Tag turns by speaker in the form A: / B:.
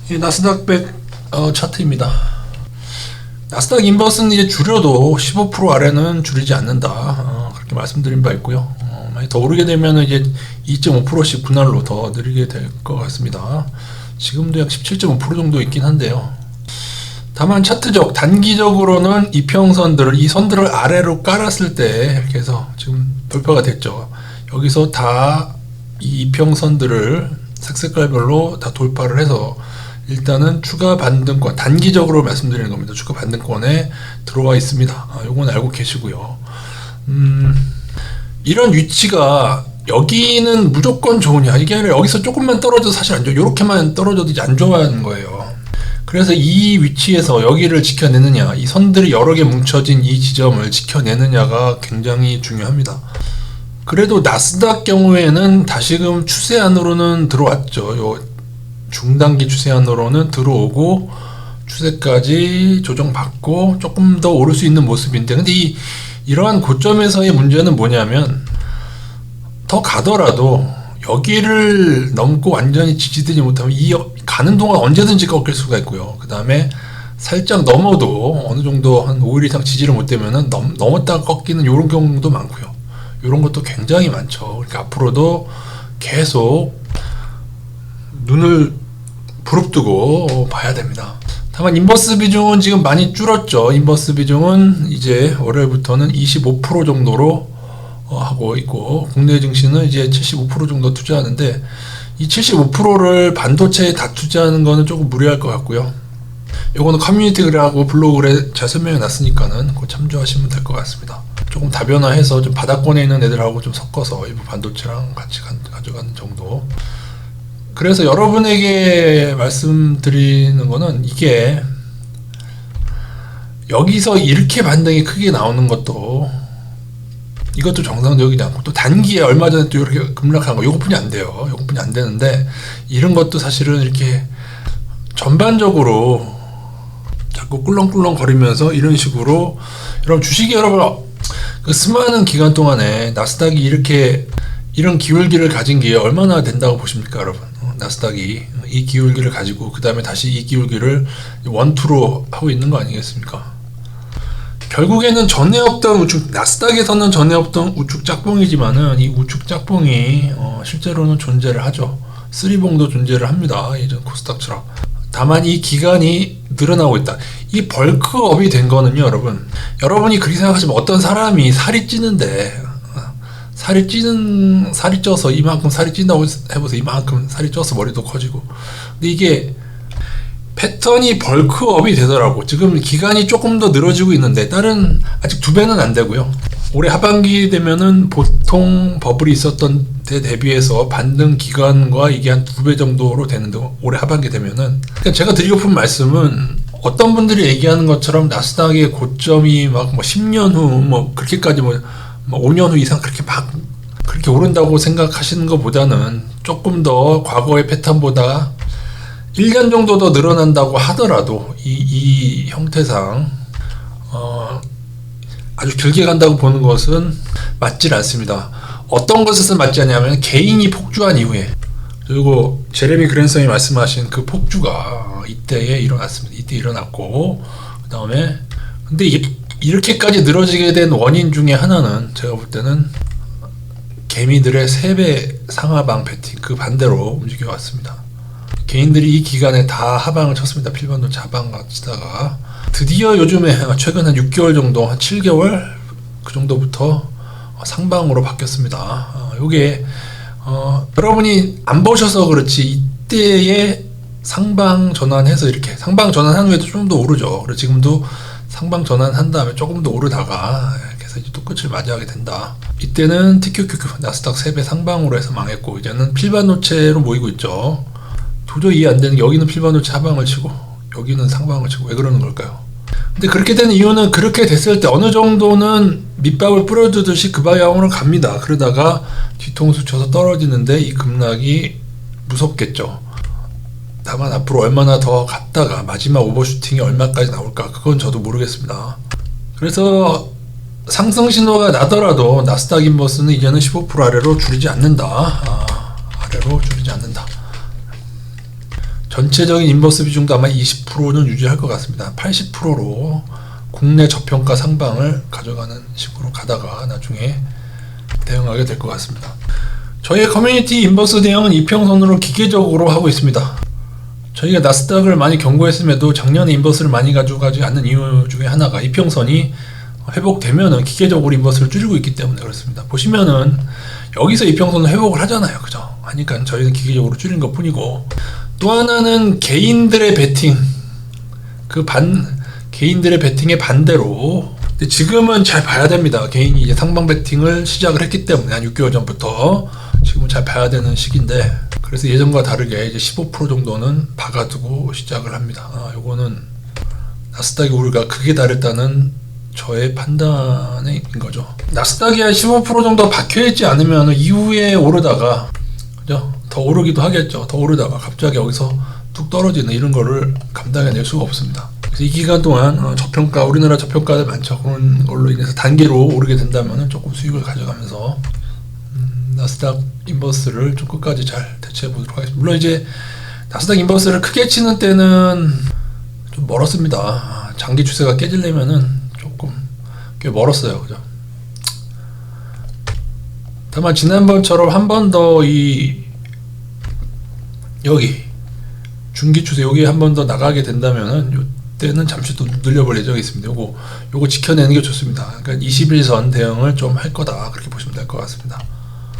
A: 이 나스닥 100 차트입니다. 나스닥 인버스는 이제 줄여도 15% 아래는 줄이지 않는다. 그렇게 말씀드린 바 있고요. 많이 더 오르게 되면 이제 2.5%씩 분할로 더 느리게 될 것 같습니다. 지금도 약 17.5% 정도 있긴 한데요. 다만 차트적, 단기적으로는 이평선들을, 이 선들을 아래로 깔았을 때 이렇게 해서 지금 돌파가 됐죠. 여기서 다 이 이평선들을 색깔별로 다 돌파를 해서 일단은 추가 반등권, 단기적으로 말씀드리는 겁니다. 추가 반등권에 들어와 있습니다. 요건 알고 계시고요. 이런 위치가 여기는 무조건 좋으냐, 이게 아니라 여기서 조금만 떨어져도 사실 안 좋아요. 요렇게만 떨어져도 이제 안 좋아하는 거예요. 그래서 이 위치에서 여기를 지켜내느냐, 이 선들이 여러 개 뭉쳐진 이 지점을 지켜내느냐가 굉장히 중요합니다. 그래도 나스닥 경우에는 다시금 추세 안으로는 들어왔죠. 요 중단기 추세 안으로는 들어오고 추세까지 조정받고 조금 더 오를 수 있는 모습인데, 근데 이러한 고점에서의 문제는 뭐냐면, 더 가더라도 여기를 넘고 완전히 지지되지 못하면 이 가는 동안 언제든지 꺾일 수가 있고요. 그 다음에 살짝 넘어도 어느 정도 한 5일 이상 지지를 못 되면은 넘었다가 꺾이는 이런 경우도 많고요. 이런 것도 굉장히 많죠. 그러니까 앞으로도 계속 눈을 부릅뜨고 봐야 됩니다. 다만 인버스 비중은 지금 많이 줄었죠. 인버스 비중은 이제 월요일부터는 25% 정도로 하고 있고, 국내 증시는 이제 75% 정도 투자하는데, 이 75%를 반도체에 다 투자하는 거는 조금 무리할 것 같고요. 요거는 커뮤니티 글하고 블로그 글에 잘 설명해 놨으니까는 그거 참조하시면 될 것 같습니다. 조금 다변화해서 좀 바닥권에 있는 애들하고 좀 섞어서 일부 반도체랑 같이 가져가는 정도. 그래서 여러분에게 말씀드리는 거는, 이게 여기서 이렇게 반등이 크게 나오는 것도, 이것도 정상적이지 않고, 또 단기에 얼마 전에 또 이렇게 급락한 거, 요것뿐이 안 돼요. 요것뿐이 안 되는데, 이런 것도 사실은 이렇게 전반적으로 자꾸 꿀렁꿀렁 거리면서 이런 식으로, 여러분 주식이 여러분 그 수많은 기간 동안에 나스닥이 이렇게 이런 기울기를 가진 게 얼마나 된다고 보십니까, 여러분? 나스닥이 이 기울기를 가지고 그 다음에 다시 이 기울기를 원투로 하고 있는 거 아니겠습니까? 결국에는 전에 없던 우측, 나스닥에서는 전에 없던 우측 짝봉이지만은 이 우측 짝봉이 실제로는 존재를 하죠. 쓰리봉도 존재를 합니다. 예전 코스닥처럼. 다만 이 기간이 늘어나고 있다. 이 벌크업이 된 거는요, 여러분이 그렇게 생각하시면, 어떤 사람이 살이 찌는데, 살이 쪄서 이만큼 살이 찐다고 해보세요. 이만큼 살이 쪄서 머리도 커지고. 근데 이게 패턴이 벌크업이 되더라고. 지금 기간이 조금 더 늘어지고 있는데, 다른 아직 2배는 안 되고요. 올해 하반기 되면은 보통 버블이 있었던 때 대비해서 반등 기간과 이게 한 2배 정도로 되는데, 올해 하반기 되면은. 그러니까 제가 드리고픈 말씀은, 어떤 분들이 얘기하는 것처럼 나스닥의 고점이 막 10년 후 그렇게까지 5년 후 이상 그렇게 오른다고 생각하시는 것보다는, 조금 더 과거의 패턴보다 1년 정도 더 늘어난다고 하더라도 이 형태상 아주 길게 간다고 보는 것은 맞질 않습니다. 어떤 것에서 맞지 않냐면, 개인이 폭주한 이후에, 그리고 제레미 그랜슨이 말씀하신 그 폭주가 이때에 일어났습니다. 이때 일어났고, 그 다음에 근데 이렇게까지 늘어지게 된 원인 중에 하나는, 제가 볼 때는 개미들의 3배 상하방 배팅, 그 반대로 움직여 왔습니다. 개인들이 이 기간에 다 하방을 쳤습니다. 필반도체 하방을 치다가 드디어 요즘에 최근 한 6개월 정도, 한 7개월 그 정도부터 상방으로 바뀌었습니다. 요게 여러분이 안 보셔서 그렇지, 이때에 상방 전환해서 이렇게 상방 전환한 후에도 좀 더 오르죠. 그래서 지금도 상방 전환한 다음에 조금 더 오르다가 이렇게 해서 이제 또 끝을 맞이하게 된다. 이때는 TQQQ 나스닥 3배 상방으로 해서 망했고, 이제는 필반도체로 모이고 있죠. 도저히 이해 안 되는 게, 여기는 필반도체 하방을 치고 여기는 상방을 치고, 왜 그러는 걸까요? 근데 그렇게 된 이유는, 그렇게 됐을 때 어느 정도는 밑밥을 뿌려주듯이 그 방향으로 갑니다. 그러다가 뒤통수 쳐서 떨어지는데 이 급락이 무섭겠죠. 다만 앞으로 얼마나 더 갔다가 마지막 오버슈팅이 얼마까지 나올까, 그건 저도 모르겠습니다. 그래서 상승 신호가 나더라도 나스닥 인버스는 이제는 15% 아래로 줄이지 않는다. 아래로 줄이지 않는다. 전체적인 인버스 비중도 아마 20%는 유지할 것 같습니다. 80%로 국내 저평가 상방을 가져가는 식으로 가다가 나중에 대응하게 될 것 같습니다. 저희의 커뮤니티 인버스 대응은 이평선으로 기계적으로 하고 있습니다. 저희가 나스닥을 많이 경고했음에도 작년에 인버스를 많이 가져가지 않는 이유 중에 하나가 이평선이 회복되면은 기계적으로 인버스를 줄이고 있기 때문에 그렇습니다. 보시면은 여기서 이평선을 회복을 하잖아요. 그죠? 하니까 저희는 기계적으로 줄인 것 뿐이고, 또 하나는 개인들의 베팅, 개인들의 베팅의 반대로, 근데 지금은 잘 봐야 됩니다. 개인이 이제 상방 베팅을 시작을 했기 때문에 한 6개월 전부터 지금은 잘 봐야 되는 시기인데, 그래서 예전과 다르게 이제 15% 정도는 박아두고 시작을 합니다. 요거는 나스닥이 우리가 크게 다르다는 저의 판단인 거죠. 나스닥이 한 15% 정도 박혀있지 않으면 이후에 오르다가, 그죠? 더 오르기도 하겠죠. 더 오르다가 갑자기 여기서 뚝 떨어지는 이런 거를 감당해낼 수가 없습니다. 그래서 이 기간 동안 우리나라 저평가들 많죠. 그런 걸로 인해서 단계로 오르게 된다면 조금 수익을 가져가면서 나스닥 인버스를 좀 끝까지 잘 대체해 보도록 하겠습니다. 물론 이제 나스닥 인버스를 크게 치는 때는 좀 멀었습니다. 장기 추세가 깨지려면은 조금 꽤 멀었어요. 그죠? 다만 지난번처럼 한 번 더 여기 중기 추세 여기 한 번 더 나가게 된다면은 이때는 잠시 또 늘려볼 예정이 있습니다. 요거 지켜내는 게 좋습니다. 그러니까 21선 대응을 좀 할 거다, 그렇게 보시면 될 것 같습니다.